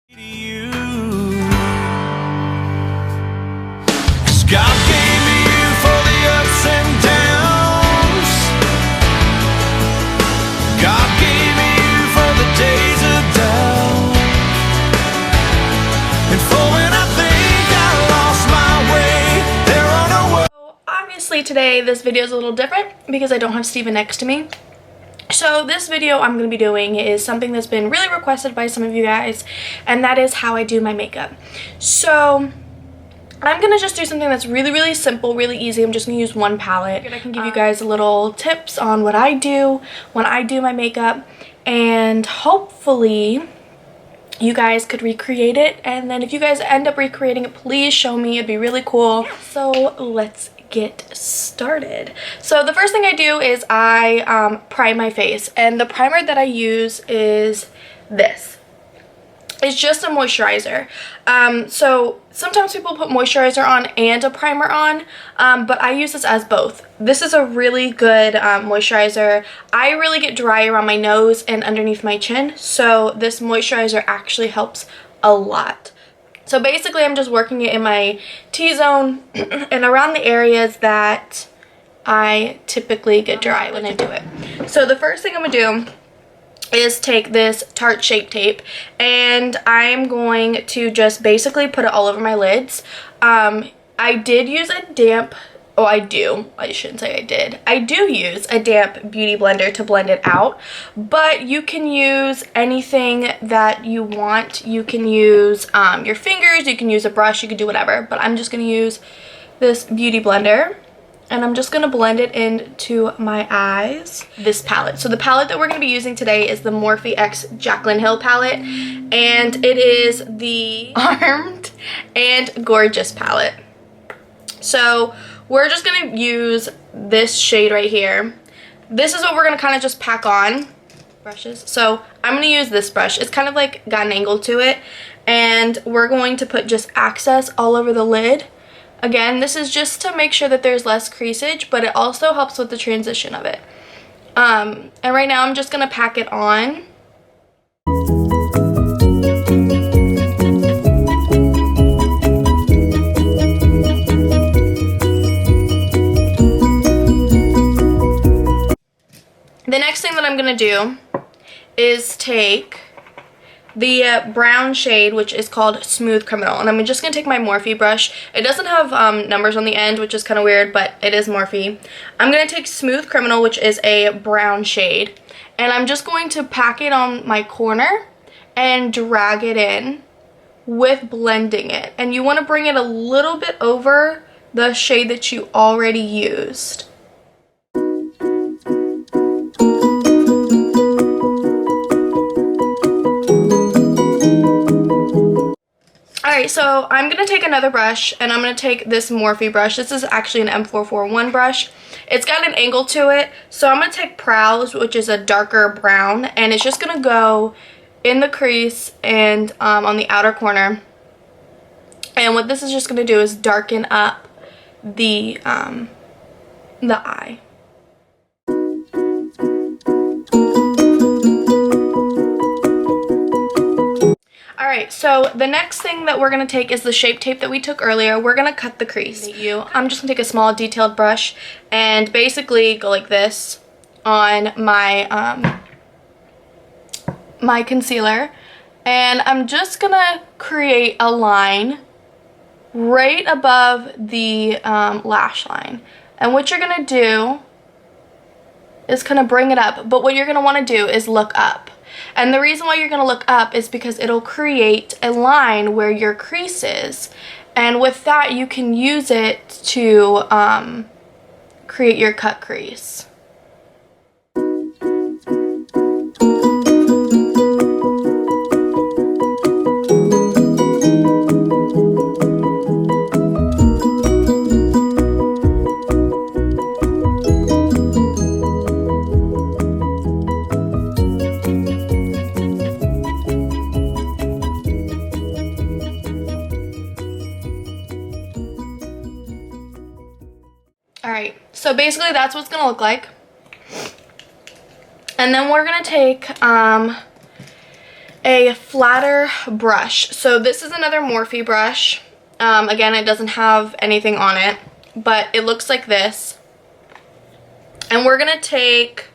You. 'Cause God gave me you for the ups and downs. God gave me you for the days of doubt, and for when I think I lost my way, there are no words. So obviously today this video is a little different because I don't have Steven next to me. So this video I'm going to be doing is something that's been really requested by some of you guys, and that is how I do my makeup. So I'm going to just do something that's really simple, really easy. I'm just going to use one palette. I can give you guys little tips on what I do when I do my makeup, and hopefully you guys could recreate it. And then if you guys end up recreating it, please show me. It'd be really cool. So let's get started. So the first thing I do is I prime my face, and the primer that I use is this. It's just a moisturizer. So sometimes people put moisturizer on and a primer on, but I use this as both. This is a really good moisturizer. I really get dry around my nose and underneath my chin, so this moisturizer actually helps a lot. So basically I'm just working it in my T-zone and around the areas that I typically get dry when I do it. So the first thing I'm going to do is take this Tarte Shape Tape, and I'm going to just basically put it all over my lids. I did use a damp, I do use a damp beauty blender to blend it out, but you can use anything that you want. You can use your fingers, you can use a brush, you can do whatever, but I'm just going to use this beauty blender, and I'm just going to blend it into my eyes. This palette. So the palette that we're going to be using today is the Morphe X Jaclyn Hill palette, and it is the Armed and Gorgeous palette. So we're just going to use this shade right here. This is what we're going to kind of just pack on. Brushes. So I'm going to use this brush. It's kind of like got an angle to it, and we're going to put just access all over the lid. Again, this is just to make sure that there's less creasage, but it also helps with the transition of it. And right now I'm just going to pack it on. The next thing that I'm going to do is take the brown shade, which is called Smooth Criminal, and I'm just going to take my Morphe brush. It doesn't have numbers on the end, which is kind of weird, but it is Morphe. I'm going to take Smooth Criminal, which is a brown shade, and I'm just going to pack it on my corner and drag it in with blending it. And you want to bring it a little bit over the shade that you already used. Alright, so I'm going to take another brush, and I'm going to take this Morphe brush. This is actually an M441 brush. It's got an angle to it, so I'm going to take Prowls, which is a darker brown, and it's just going to go in the crease and on the outer corner. And what this is just going to do is darken up the eye. Alright, so the next thing that we're going to take is the Shape Tape that we took earlier. We're going to cut the crease. I'm just going to take a small detailed brush and basically go like this on my my concealer. And I'm just going to create a line right above the lash line. And what you're going to do is kind of bring it up. But what you're going to want to do is look up. And the reason why you're going to look up is because it'll create a line where your crease is. And with that, you can use it to create your cut crease. Alright, so basically that's what it's going to look like. And then we're going to take a flatter brush. So this is another Morphe brush. Again, it doesn't have anything on it, but it looks like this. And we're gonna take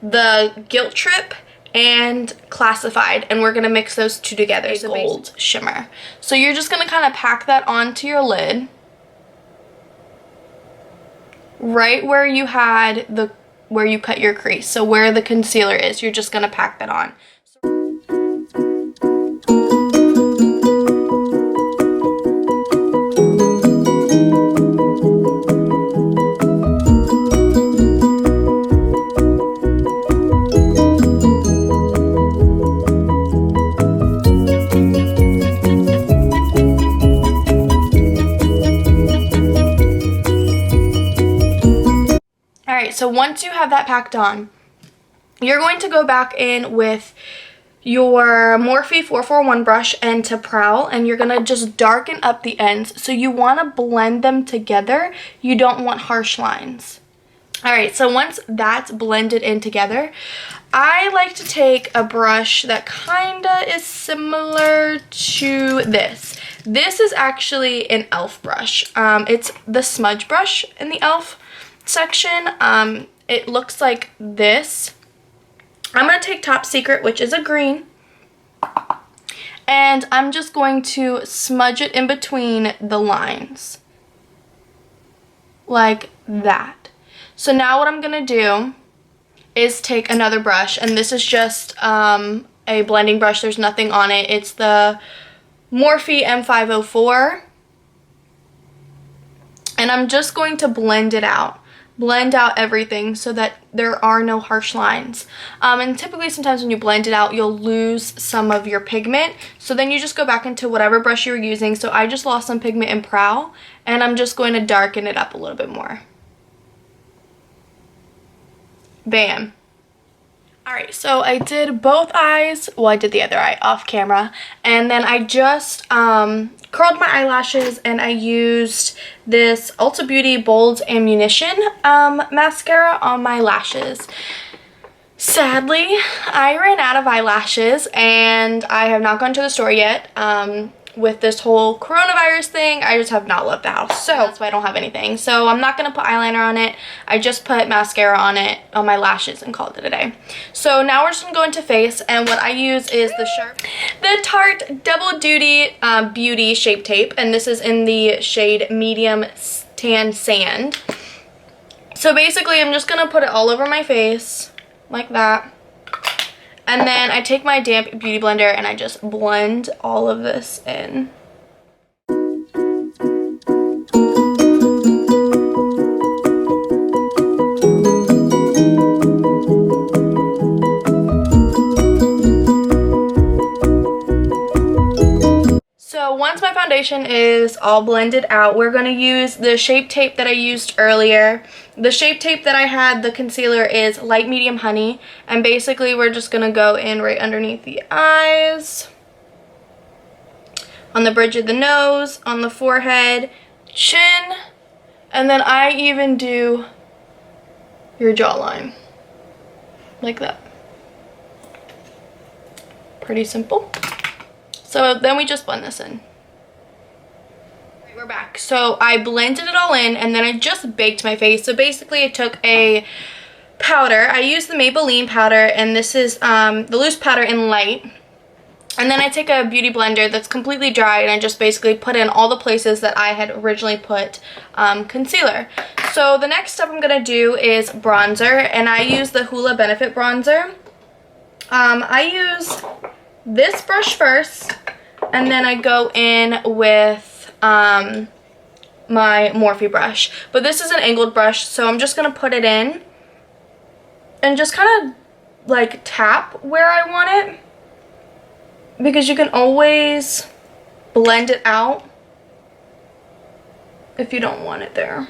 the Guilt Trip and Classified, and we're gonna mix those two together. It's a gold shimmer. So you're just gonna kind of pack that onto your lid, right where you had where you cut your crease. So where the concealer is, you're just gonna pack that on. So once you have that packed on, you're going to go back in with your Morphe 441 brush and to Prowl, and you're going to just darken up the ends. So you want to blend them together. You don't want harsh lines. Alright, so once that's blended in together, I like to take a brush that kinda is similar to this. This is actually an e.l.f. brush. It's the smudge brush in the e.l.f. section. It looks like this. I'm going to take Top Secret, which is a green, and I'm just going to smudge it in between the lines like that. So now what I'm going to do is take another brush, and this is just a blending brush. There's nothing on it. It's the Morphe M504, and I'm just going to blend it out. Blend out everything so that there are no harsh lines. And typically sometimes when you blend it out, you'll lose some of your pigment. So then you just go back into whatever brush you were using. So I just lost some pigment in Prowl, and I'm just going to darken it up a little bit more. Bam. Alright, so I did both eyes. Well, I did the other eye off camera. And then I just curled my eyelashes, and I used this Ulta Beauty Bold Ammunition mascara on my lashes. Sadly, I ran out of eyelashes, and I have not gone to the store yet. With this whole coronavirus thing, I just have not left the house, so that's why I don't have anything. So I'm not going to put eyeliner on it. I just put mascara on it, on my lashes, and called it a day. So now we're just going to go into face, and what I use is the Tarte Double Duty Beauty Shape Tape, and this is in the shade Medium Tan Sand. So basically, I'm just going to put it all over my face, like that. And then I take my damp beauty blender and I just blend all of this in. So once my foundation is all blended out, we're going to use the Shape Tape that I used earlier. The Shape Tape that I had, the concealer, is Light Medium Honey. And basically we're just going to go in right underneath the eyes, on the bridge of the nose, on the forehead, chin, and then I even do your jawline. Like that. Pretty simple. So then we just blend this in. Right, we're back. So I blended it all in, and then I just baked my face. So basically I took a powder. I used the Maybelline powder, and this is the loose powder in light. And then I take a beauty blender that's completely dry, and I just basically put in all the places that I had originally put concealer. So the next step I'm going to do is bronzer, and I use the Hoola Benefit bronzer. I use this brush first, and then I go in with my Morphe brush. But this is an angled brush, so I'm just going to put it in and just kind of like tap where I want it, because you can always blend it out if you don't want it there.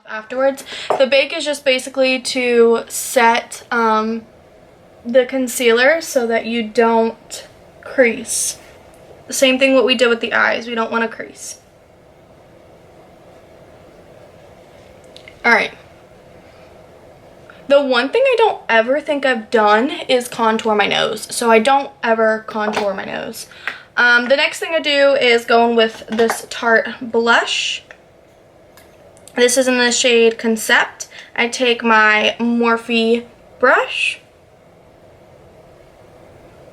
Afterwards, the bake is just basically to set the concealer so that you don't crease. The same thing what we did with the eyes. We don't want to crease. Alright. The one thing I don't ever think I've done is contour my nose. So I don't ever contour my nose. The next thing I do is go in with this Tarte blush. This is in the shade Concept. I take my Morphe brush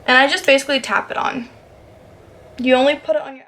and I just basically tap it on. You only put it on your